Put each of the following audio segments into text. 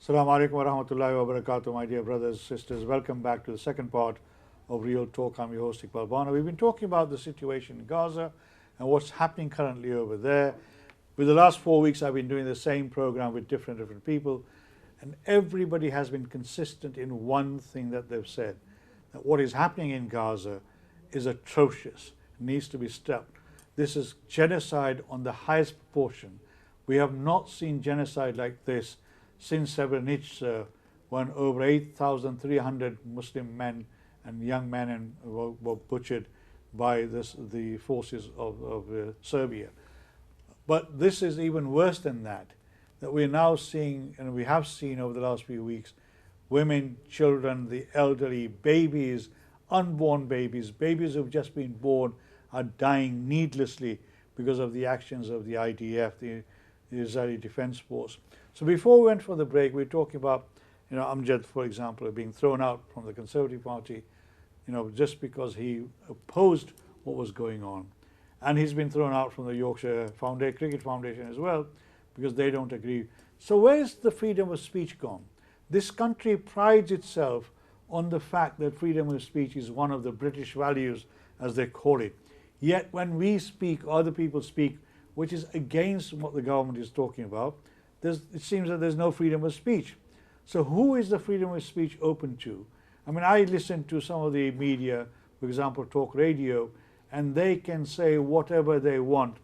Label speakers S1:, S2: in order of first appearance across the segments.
S1: Assalamu alaikum wa rahmatullahi wa barakatuh, my dear brothers and sisters. Welcome back to the second part of Real Talk. I'm your host, Iqbal Bana. We've been talking about the situation in Gaza and what's happening currently over there. With the last 4 weeks, I've been doing the same program with different people, and everybody has been consistent in one thing that they've said, that what is happening in Gaza is atrocious, needs to be stopped. This is genocide on the highest proportion. We have not seen genocide like this since Srebrenica, when over 8,300 Muslim men and young men were butchered by the forces of Serbia. But this is even worse than that we're now seeing, and we have seen over the last few weeks, women, children, the elderly, babies, unborn babies, babies who've just been born are dying needlessly because of the actions of the IDF, the Israeli Defense Force. So before we went for the break, we were talking about, Amjad, for example, being thrown out from the Conservative Party, just because he opposed what was going on. And he's been thrown out from the Yorkshire Cricket Foundation as well, because they don't agree. So where's the freedom of speech gone? This country prides itself on the fact that freedom of speech is one of the British values, as they call it. Yet when we speak, other people speak, which is against what the government is talking about, it seems that there's no freedom of speech. So who is the freedom of speech open to? I mean, I listen to some of the media, for example, talk radio, and they can say whatever they want,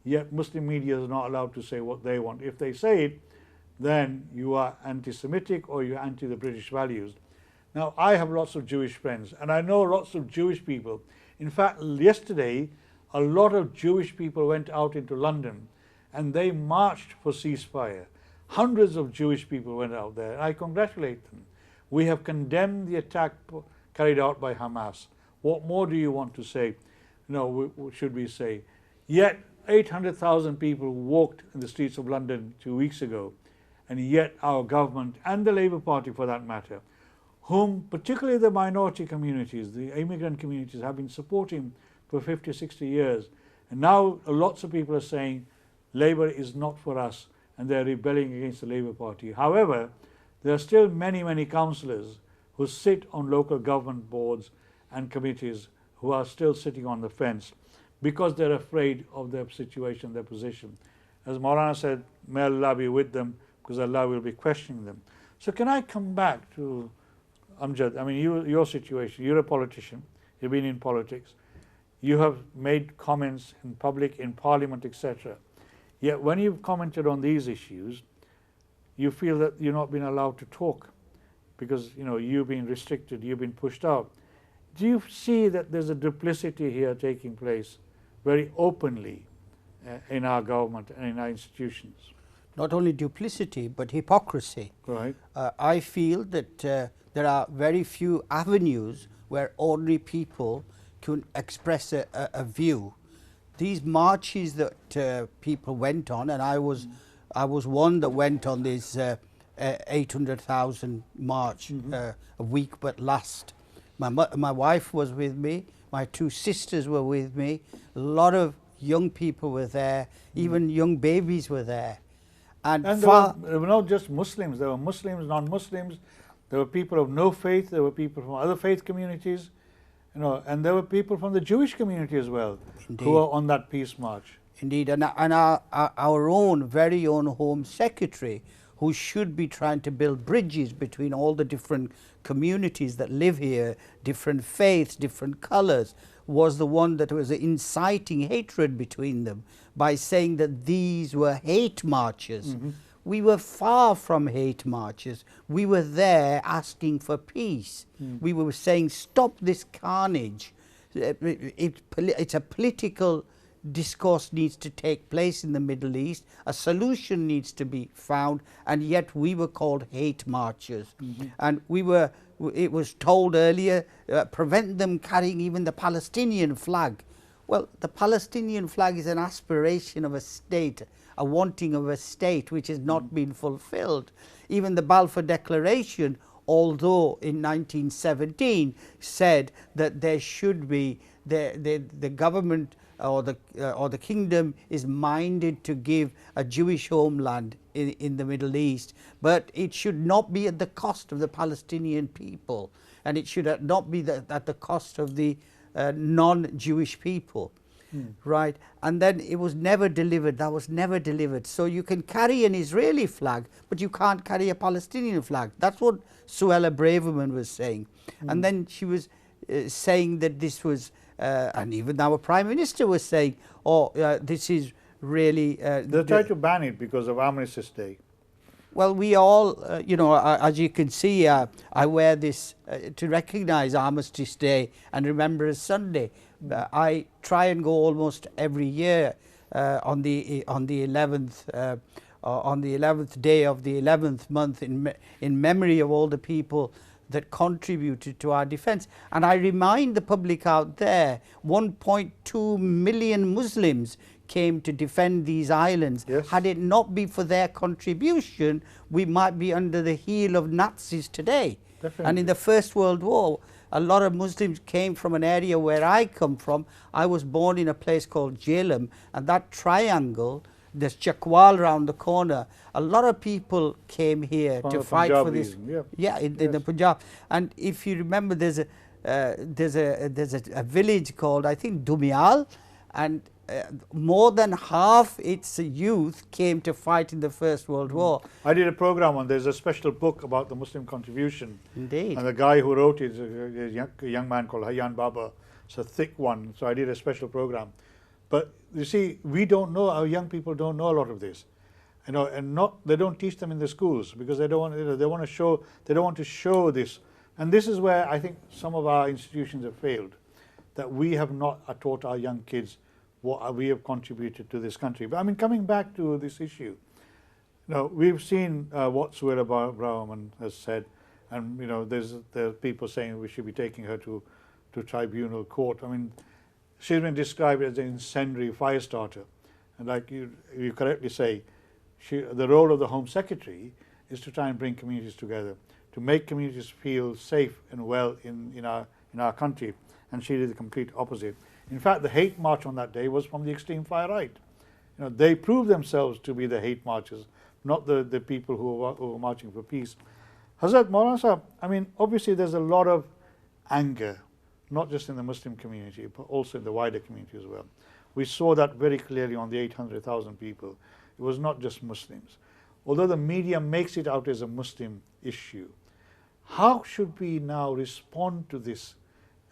S1: yet Muslim media is not allowed to say what they want. If they say it, then you are anti-Semitic or you're anti the British values. Now, I have lots of Jewish friends, and I know lots of Jewish people. In fact, yesterday, a lot of Jewish people went out into London and they marched for ceasefire. Hundreds of Jewish people went out there, and I congratulate them. We have condemned the attack carried out by Hamas. What more do you want to say? Should we say? Yet 800,000 people walked in the streets of London 2 weeks ago, and yet our government and the Labour Party, for that matter, whom particularly the minority communities, the immigrant communities, have been supporting for 50, 60 years. And now lots of people are saying Labour is not for us, and they're rebelling against the Labour Party. However, there are still many, many councillors who sit on local government boards and committees who are still sitting on the fence because they're afraid of their situation, their position. As Maulana said, may Allah be with them, because Allah will be questioning them. So can I come back to Amjad? I mean, your situation, you're a politician, you've been in politics, you have made comments in public, in parliament, etc. Yet when you've commented on these issues, you feel that you're not being allowed to talk because you've been restricted, you've been pushed out. Do you see that there's a duplicity here taking place very openly in our government and in our institutions?
S2: Not only duplicity, but hypocrisy.
S1: Right.
S2: I feel that there are very few avenues where ordinary people can express a view. These marches that people went on, and I was one that went on this 800,000 march a week but last. My wife was with me, my two sisters were with me, a lot of young people were there, even young babies were there. And
S1: there were not just Muslims, there were Muslims, non-Muslims, there were people of no faith, there were people from other faith communities, and there were people from the Jewish community as well. Indeed. Who were on that peace march.
S2: Indeed, and our own, very own Home Secretary, who should be trying to build bridges between all the different communities that live here, different faiths, different colours, was the one that was inciting hatred between them by saying that these were hate marches. We were far from hate marches. We were there asking for peace. We were saying, stop this carnage. It's a political discourse needs to take place in the Middle East. A solution needs to be found, and yet we were called hate marchers. And it was told earlier, prevent them carrying even the Palestinian flag. Well, the Palestinian flag is an aspiration of a state, a wanting of a state which has not been fulfilled. Even the Balfour Declaration, although in 1917 said that there should be, the government or the kingdom is minded to give a Jewish homeland in the Middle East, but it should not be at the cost of the Palestinian people, and it should not be at the cost of the non-Jewish people. Right, and then it was never delivered. That was never delivered. So you can carry an Israeli flag, but you can't carry a Palestinian flag. That's what Suella Braverman was saying. And then she was saying that this was, and even our Prime Minister was saying, oh, this is really...
S1: they tried to ban it because of Armistice Day.
S2: Well, we all, you know, as you can see, I wear this to recognize Armistice Day and Remembrance Sunday. I try and go almost every year on the 11th on the 11th day of the 11th month in memory of all the people that contributed to our defense. And I remind the public out there, 1.2 million Muslims came to defend these islands.
S1: Yes.
S2: Had it not been for their contribution, we might be under the heel of Nazis today.
S1: Definitely.
S2: And in the First World War, a lot of Muslims came from an area where I come from. I was born in a place called Jhelum, and that triangle, there's Chakwal around the corner. A lot of people came here
S1: From
S2: to
S1: the
S2: fight
S1: Punjab
S2: for this.
S1: region, yeah.
S2: In
S1: Yes.
S2: the Punjab. And if you remember, there's a village called, I think, Dumial, and more than half its youth came to fight in the First World War.
S1: I did a program on, there's a special book about the Muslim contribution.
S2: Indeed.
S1: And the guy who wrote it is a young man called Hayyan Baba. It's a thick one, so I did a special program. But you see, we don't know, our young people don't know a lot of this. You know, and they don't teach them in the schools because they don't want, you know, they don't want to show this. And this is where I think some of our institutions have failed, that we have not taught our young kids what we have contributed to this country. But I mean, coming back to this issue, you know, we've seen what Suella Braverman has said, and you know, there's people saying we should be taking her to tribunal court. I mean, she's been described as an incendiary fire starter, and like you correctly say, the role of the Home Secretary is to try and bring communities together, to make communities feel safe and well in our country, and she did the complete opposite. In fact, the hate march on that day was from the extreme far right. You know, they proved themselves to be the hate marchers, not the people who were marching for peace. Hazrat Maulana Sahab, I mean, obviously there's a lot of anger, not just in the Muslim community, but also in the wider community as well. We saw that very clearly on the 800,000 people. It was not just Muslims. Although the media makes it out as a Muslim issue, how should we now respond to this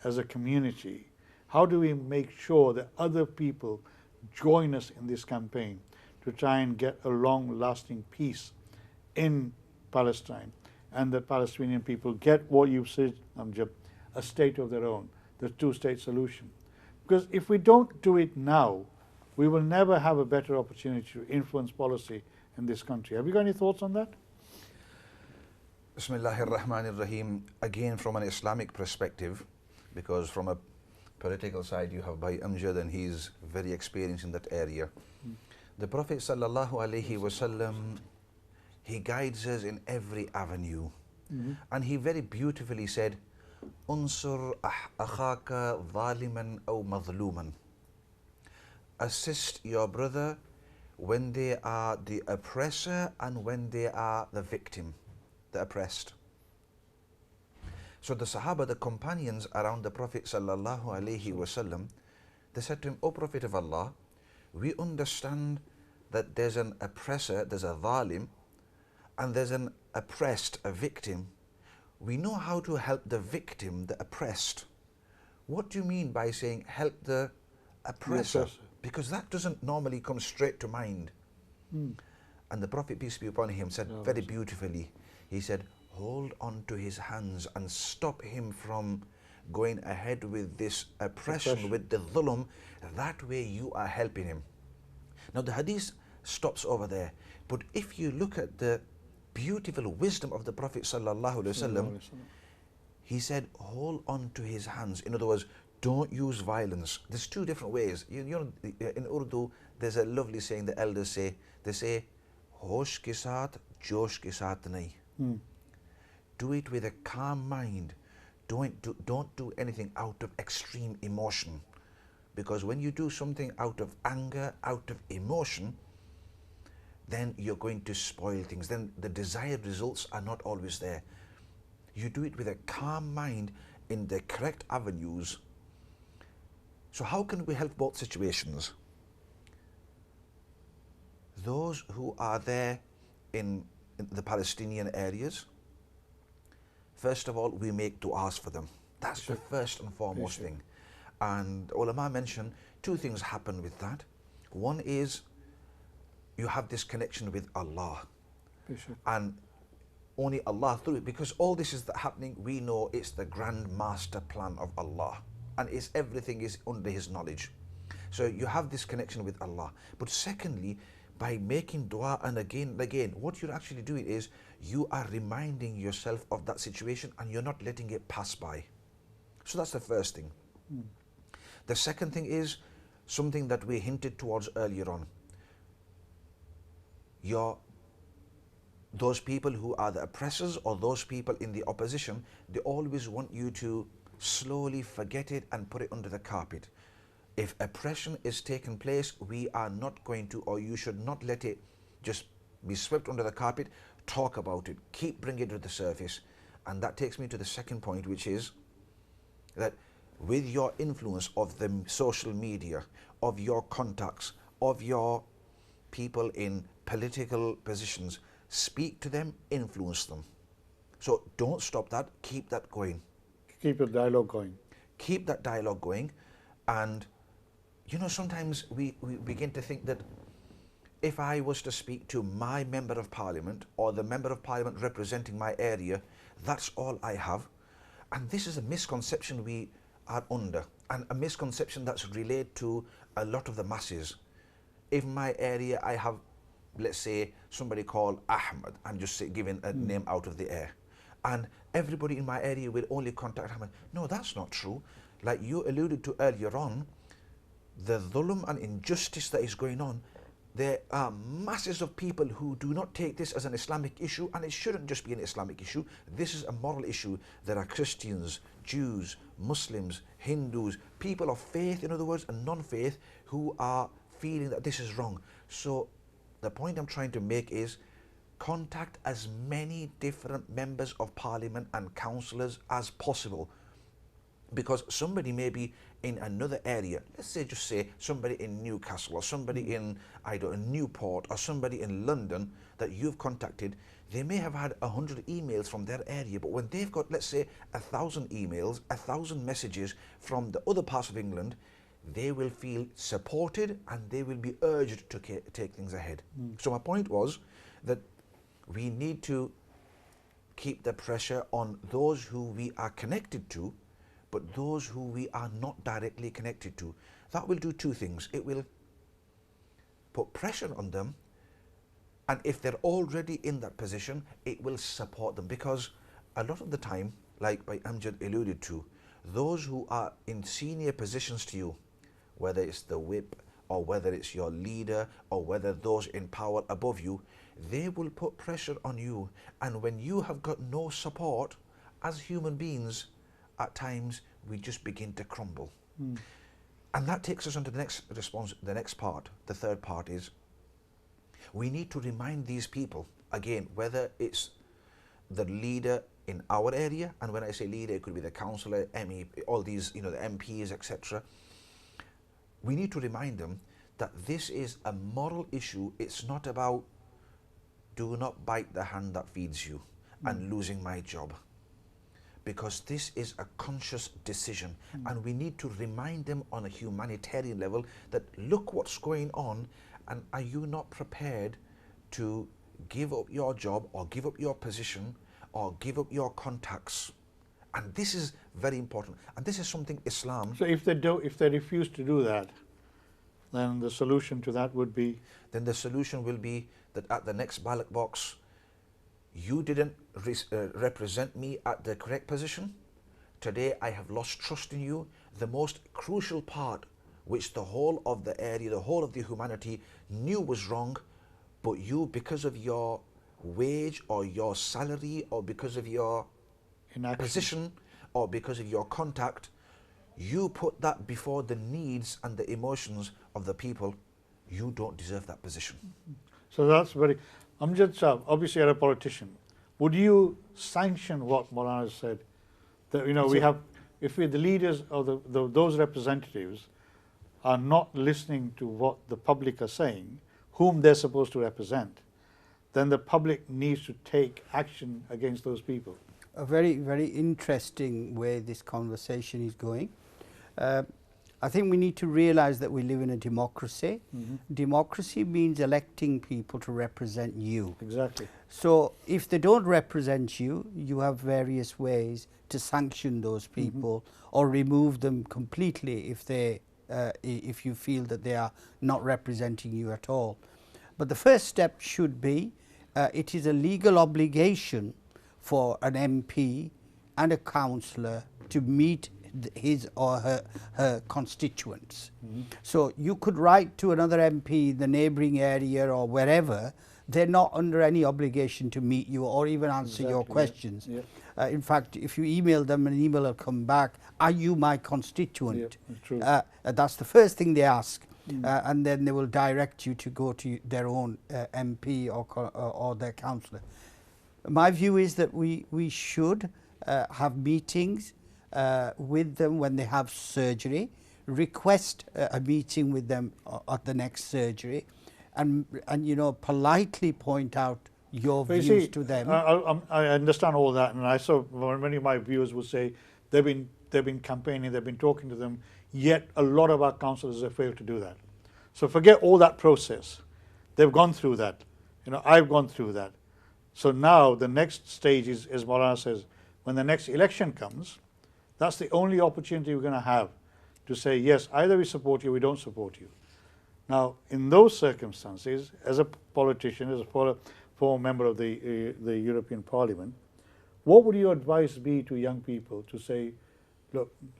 S1: as a community? How do we make sure that other people join us in this campaign to try and get a long-lasting peace in Palestine, and that Palestinian people get what you've said, Amjad, a state of their own, the two-state solution? Because if we don't do it now, we will never have a better opportunity to influence policy in this country. Have you got any thoughts on that?
S3: Bismillahir Rahmanir Rahim. Again, from an Islamic perspective, because from a political side you have Bhai Amjad, and he's very experienced in that area. The Prophet Sallallahu Alaihi Wasallam, he guides us in every avenue. And he very beautifully said, Unsur akhaka zaliman aw madhluman. Assist your brother when they are the oppressor and when they are the victim, the oppressed. So the Sahaba, the companions around the Prophet Sallallahu Alaihi Wasallam, they said to him, O Prophet of Allah, we understand that there's an oppressor, there's a zalim, and there's an oppressed, a victim. We know how to help the victim, the oppressed. What do you mean by saying help the oppressor? Because that doesn't normally come straight to mind. And the Prophet, peace be upon him, said very beautifully, he said, hold on to his hands and stop him from going ahead with this oppression, with the dhulm. That way you are helping him. Now the hadith stops over there, but if you look at the beautiful wisdom of the Prophet Sallallahu Alaihi Wasallam, he said, hold on to his hands. In other words, don't use violence. There's two different ways. You know, in Urdu, there's a lovely saying the elders say. They say, "Hosh ke saath, josh ke saath nahi." Do it with a calm mind. Don't do anything out of extreme emotion, Because when you do something out of anger, out of emotion, then you're going to spoil things. Then the desired results are not always there. You do it with a calm mind in the correct avenues. So how can we help both situations? Those who are there in the Palestinian areas, first of all, we make du'as for them. That's the first and foremost thing. And ulama mentioned two things happen with that. One is you have this connection with Allah. And only Allah through it, because all this is happening, we know it's the grand master plan of Allah. And everything is under His knowledge. So you have this connection with Allah. But secondly, by making dua and again and again, what you're actually doing is you are reminding yourself of that situation and you're not letting it pass by. So that's the first thing. The second thing is something that we hinted towards earlier on. Those people who are the oppressors or those people in the opposition, they always want you to slowly forget it and put it under the carpet. If oppression is taking place, we are not going to, or you should not let it just be swept under the carpet. Talk about it. Keep bringing it to the surface. And that takes me to the second point, which is that with your influence of the social media, of your contacts, of your people in political positions, speak to them, influence them. So don't stop that, keep that going.
S1: Keep the dialogue going.
S3: Keep that dialogue going. And you know, sometimes we begin to think that if I was to speak to my member of parliament or the member of parliament representing my area, that's all I have. And this is a misconception we are under, and a misconception that's relayed to a lot of the masses. In my area, I have, let's say, somebody called Ahmed. I'm just giving a name out of the air. And everybody in my area will only contact Ahmed. No, that's not true. Like you alluded to earlier on, the dhulm and injustice that is going on, there are masses of people who do not take this as an Islamic issue, and it shouldn't just be an Islamic issue. This is a moral issue. There are Christians, Jews, Muslims, Hindus, people of faith, in other words, and non-faith, who are feeling that this is wrong. So the point I'm trying to make is contact as many different members of parliament and councillors as possible, because somebody may be in another area, let's say, just say somebody in Newcastle or somebody in, I don't know, Newport or somebody in London that you've contacted, they may have had 100 emails from their area, but when they've got, let's say, 1,000 emails, 1,000 messages from the other parts of England, they will feel supported and they will be urged to take things ahead. So my point was that we need to keep the pressure on those who we are connected to, but those who we are not directly connected to. That will do two things. It will put pressure on them, and if they're already in that position, it will support them, because a lot of the time, like by Amjad alluded to, those who are in senior positions to you, whether it's the whip or whether it's your leader or whether those in power above you, they will put pressure on you. And when you have got no support, as human beings, at times we just begin to crumble. And that takes us on to the next response, the next part. The third part is we need to remind these people, again, whether it's the leader in our area, and when I say leader, it could be the councillor, MEP, all these, you know, the MPs, etc. We need to remind them that this is a moral issue. It's not about do not bite the hand that feeds you and losing my job. Because this is a conscious decision, and we need to remind them on a humanitarian level that look what's going on, and are you not prepared to give up your job or give up your position or give up your contacts? And this is very important, and this is something Islam.
S1: So if they refuse to do that, then the solution to that would be?
S3: Then the solution will be that at the next ballot box, you didn't represent me at the correct position. Today I have lost trust in you. The most crucial part, which the whole of the area, the whole of the humanity knew was wrong, but you, because of your wage or your salary or because of your
S1: Inaction.
S3: position or because of your contact, you put that before the needs and the emotions of the people, you don't deserve that position.
S1: So that's very. Amjad Saab, obviously you're a politician. Would you sanction what Maulana said? That we have, if the leaders or those representatives are not listening to what the public are saying, whom they're supposed to represent, then the public needs to take action against those people.
S2: A very, very interesting way this conversation is going. I think we need to realize that we live in a democracy. Democracy means electing people to represent you.
S1: Exactly.
S2: So if they don't represent you, you have various ways to sanction those people or remove them completely if you feel that they are not representing you at all. But the first step should be, it is a legal obligation for an MP and a councillor to meet his or her constituents. So you could write to another MP in the neighbouring area or wherever. They're not under any obligation to meet you or even answer your questions. In fact, if you email them, an email will come back, are you my constituent?
S1: True.
S2: That's the first thing they ask. And then they will direct you to go to their own MP or their councillor. My view is that we should have meetings with them when they have surgery, request a meeting with them at the next surgery, and politely point out your views to them.
S1: I understand all that, and I saw many of my viewers would say they've been campaigning, they've been talking to them, yet a lot of our councillors have failed to do that. So forget all that process. They've gone through that. I've gone through that. So now the next stage is, as Maulana says, when the next election comes, that's the only opportunity we're going to have to say, yes, either we support you or we don't support you. Now, in those circumstances, as a politician, as a former member of the European Parliament, what would your advice be to young people to say,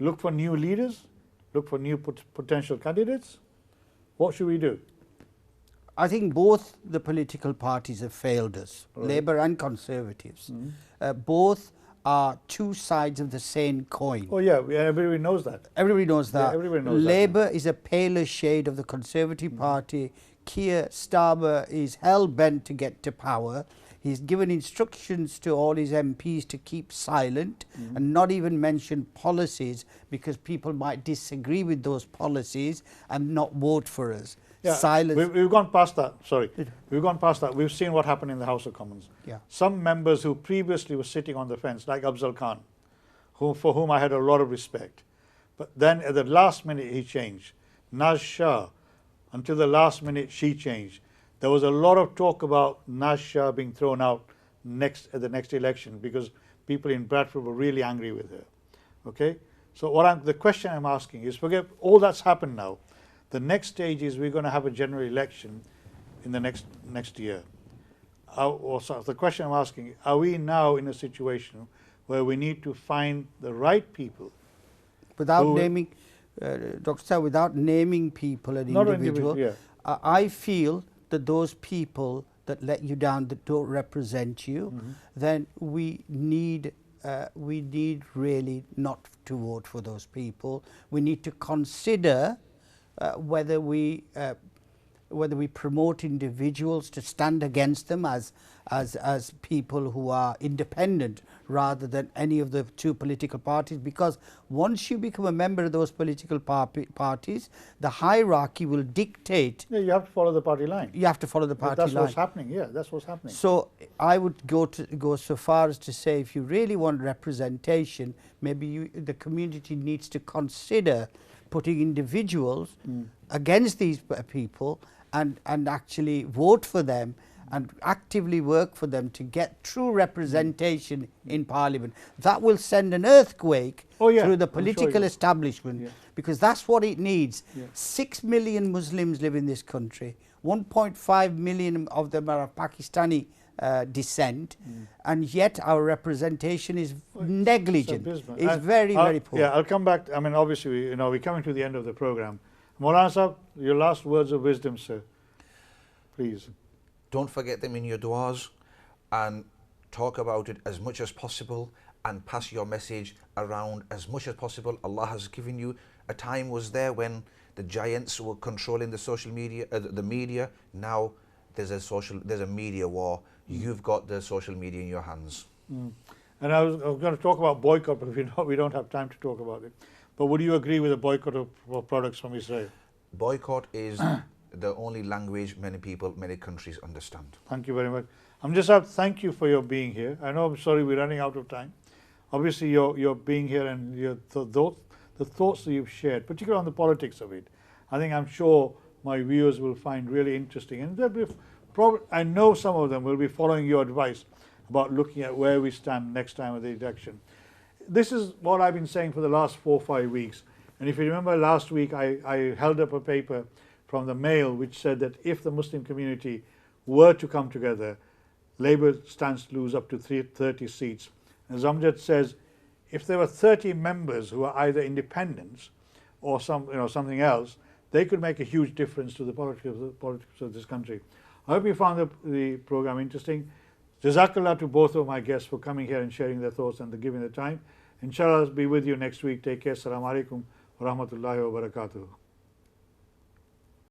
S1: look for new leaders, look for new potential candidates? What should we do?
S2: I think both the political parties have failed us, Labour and Conservatives. Both are two sides of the same coin.
S1: Oh yeah, everybody knows that.
S2: Everybody knows that.
S1: Yeah, everybody knows
S2: Labour
S1: that.
S2: is a paler shade of the Conservative Party. Keir Starmer is hell-bent to get to power. He's given instructions to all his MPs to keep silent and not even mention policies because people might disagree with those policies and not vote for us.
S1: Yeah,
S2: Silence.
S1: we've gone past that. Sorry, we've gone past that. We've seen what happened in the House of Commons.
S2: Yeah.
S1: Some members who previously were sitting on the fence, like Afzal Khan, for whom I had a lot of respect, but then at the last minute he changed. Naz Shah, until the last minute she changed. There was a lot of talk about Naz Shah being thrown out at the next election because people in Bradford were really angry with her. Okay, so the question I'm asking is, forget all that's happened now. The next stage is we're going to have a general election in the next year. So the question I'm asking, are we now in a situation where we need to find the right people?
S2: Without naming, Dr. Sir, without naming people and individual, I feel that those people that let you down, that don't represent you, then we need really not to vote for those people. We need to consider whether we promote individuals to stand against them as people who are independent rather than any of the two political parties, because once you become a member of those political parties, the hierarchy will dictate.
S1: Yeah, you have to follow the party line.
S2: You have to follow the party line.
S1: That's what's happening. Yeah, that's what's happening.
S2: So I would go so far as to say, if you really want representation, maybe the community needs to consider putting individuals against these people and actually vote for them and actively work for them to get true representation in Parliament. That will send an earthquake through the political establishment, because that's what it needs. 6 million Muslims live in this country. 1.5 million of them are of Pakistani descent, and yet our representation is negligent. It's very, very poor.
S1: Yeah, I'll come back. I mean, obviously, we're coming to the end of the program. Maulana Sahab, your last words of wisdom, sir, please.
S3: Don't forget them in your du'as, and talk about it as much as possible, and pass your message around as much as possible. Allah has given you a time was there when the giants were controlling the social media, the media. Now there's a media war. You've got the social media in your hands.
S1: And I was going to talk about boycott, but we don't have time to talk about it. But would you agree with a boycott of products from Israel?
S3: Boycott is the only language many countries understand.
S1: Thank you very much. Amjad, thank you for your being here. I know, I'm sorry, we're running out of time. Obviously, your being here and the thoughts that you've shared, particularly on the politics of it, I'm sure my viewers will find really interesting. And I know some of them will be following your advice about looking at where we stand next time at the election. This is what I've been saying for the last 4 or 5 weeks. And if you remember last week, I held up a paper from the Mail which said that if the Muslim community were to come together, Labour stands to lose up to 30 seats. And Amjad says, if there were 30 members who are either independents or something else, they could make a huge difference to the politics of this country. I hope you found the program interesting. Jazakallah to both of my guests for coming here and sharing their thoughts and giving the time. Inshallah, I'll be with you next week. Take care. Assalamu alaikum wa rahmatullahi wa barakatuh.